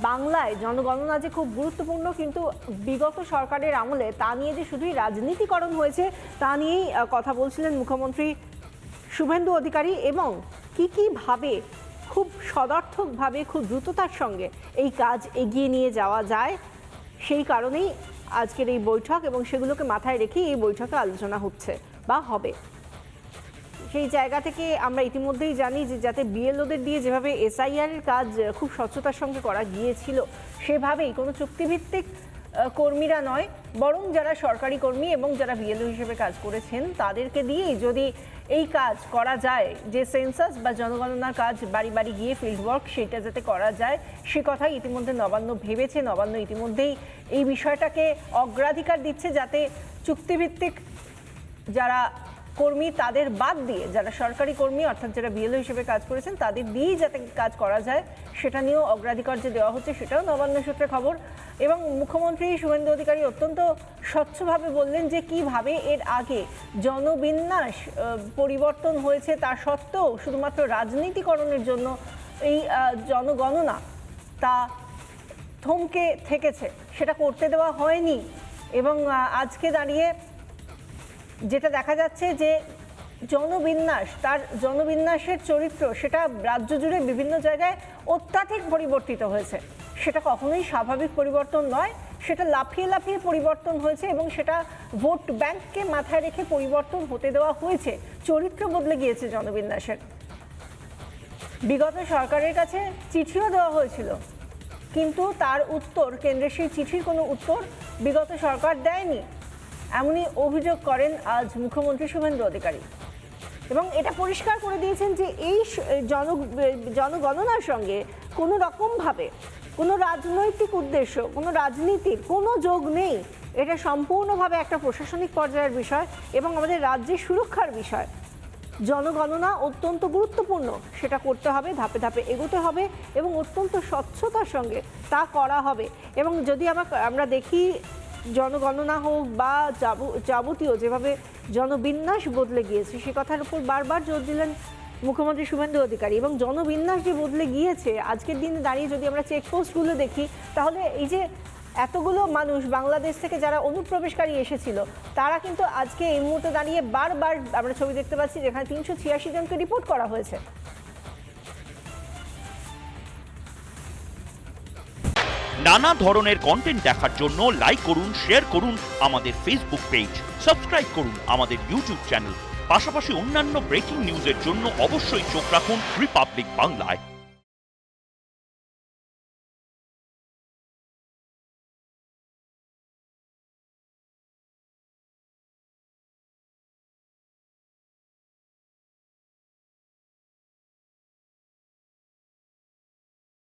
বাংলায় জনগণনা যে খুব গুরুত্বপূর্ণ, কিন্তু বিগত সরকারের আমলে তা নিয়ে যে শুধুই রাজনীতিকরণ হয়েছে তা নিয়েই কথা বলছিলেন মুখ্যমন্ত্রী শুভেন্দু অধিকারী, এবং কীভাবে খুব সদর্থকভাবে খুব দ্রুততার সঙ্গে এই কাজ এগিয়ে নিয়ে যাওয়া যায় সেই কারণেই আজকের এই বৈঠক, এবং সেগুলোকে মাথায় রেখেই এই বৈঠকে আলোচনা হচ্ছে বা হবে। সেই জায়গা থেকে আমরা ইতিমধ্যেই জানি যে যাতে বিএলওদের দিয়ে যেভাবে এসআইআর এর কাজ খুব স্বচ্ছতার সঙ্গে করা গিয়েছিল, সেভাবেই কোনো চুক্তিভিত্তিক কর্মীরা নয়, বরং যারা সরকারি কর্মী এবং যারা বিএলও হিসেবে কাজ করেছেন তাদেরকে দিয়েই যদি এই কাজ করা যায়, যে সেন্সাস বা জনগণনার কাজ বাড়ি বাড়ি গিয়ে ফিল্ড ওয়ার্ক সেটা যাতে করা যায়, সে কথাই ইতিমধ্যে নবান্ন ভেবেছে। নবান্ন ইতিমধ্যেই এই বিষয়টাকে অগ্রাধিকার দিচ্ছে, যাতে চুক্তিভিত্তিক যারা কর্মী তাদের বাদ দিয়ে যারা সরকারি কর্মী অর্থাৎ যারা বিএলও হিসেবে কাজ করেছেন তাদের দিয়েই যাতে কাজ করা যায়, সেটা নিয়েও অগ্রাধিকার যে দেওয়া হচ্ছে সেটাও নবান্ন সূত্রে খবর। এবং মুখ্যমন্ত্রী শুভেন্দু অধিকারী অত্যন্ত স্বচ্ছভাবে বললেন যে কিভাবে এর আগে জনবিন্যাস পরিবর্তন হয়েছে তা সত্ত্বেও শুধুমাত্র রাজনীতিকরণের জন্য এই জনগণনা তা থমকে থেকেছে, সেটা করতে দেওয়া হয়নি। এবং আজকে দাঁড়িয়ে যেটা দেখা যাচ্ছে যে জনবিন্যাসের চরিত্র সেটা রাজ্য জুড়ে বিভিন্ন জায়গায় অত্যাধিক পরিবর্তিত হয়েছে। সেটা কখনোই স্বাভাবিক পরিবর্তন নয়, সেটা লাফিয়ে লাফিয়ে পরিবর্তন হয়েছে এবং সেটা ভোট ব্যাংককে মাথায় রেখে পরিবর্তন হতে দেওয়া হয়েছে। চরিত্র বদলে গিয়েছে জনবিন্যাসের। বিগত সরকারের কাছে চিঠিও দেওয়া হয়েছিল, কিন্তু তার উত্তর, কেন্দ্রের সেই চিঠির কোনো উত্তর বিগত সরকার দেয়নি, এমনই অভিযোগ করেন আজ মুখ্যমন্ত্রী শুভেন্দু অধিকারী। এবং এটা পরিষ্কার করে দিয়েছেন যে এই জনগণনার সঙ্গে কোনো রকমভাবে কোনো রাজনৈতিক উদ্দেশ্য, কোনো রাজনীতির কোনো যোগ নেই। এটা সম্পূর্ণভাবে একটা প্রশাসনিক পর্যায়ের বিষয় এবং আমাদের রাজ্যের সুরক্ষার বিষয়। জনগণনা অত্যন্ত গুরুত্বপূর্ণ, সেটা করতে হবে, ধাপে ধাপে এগোতে হবে এবং অত্যন্ত স্বচ্ছতার সঙ্গে তা করা হবে। এবং যদি আমরা দেখি জনগণনা হোক বা যাবতীয় যেভাবে জনবিন্যাস বদলে গিয়েছে সে কথার উপর বারবার জোর দিলেন মুখ্যমন্ত্রী শুভেন্দু অধিকারী। এবং জনবিন্যাস যে বদলে গিয়েছে, আজকের দিনে দাঁড়িয়ে যদি আমরা চেকপোস্টগুলো দেখি, তাহলে এই যে এতগুলো মানুষ বাংলাদেশ থেকে যারা অনুপ্রবেশকারী এসেছিল তারা কিন্তু আজকে এই মুহূর্তে দাঁড়িয়ে বারবার আমরা ছবি দেখতে পাচ্ছি যেখানে 386 জনকে রিপোর্ট করা হয়েছে। নানা ধরনের কন্টেন্ট দেখার জন্য লাইক করুন, শেয়ার করুন আমাদের ফেসবুক পেজ, সাবস্ক্রাইব করুন আমাদের ইউটিউব চ্যানেল। পাশাপাশি অন্যান্য ব্রেকিং নিউজের জন্য অবশ্যই চোখ রাখুন রিপাবলিক বাংলায়।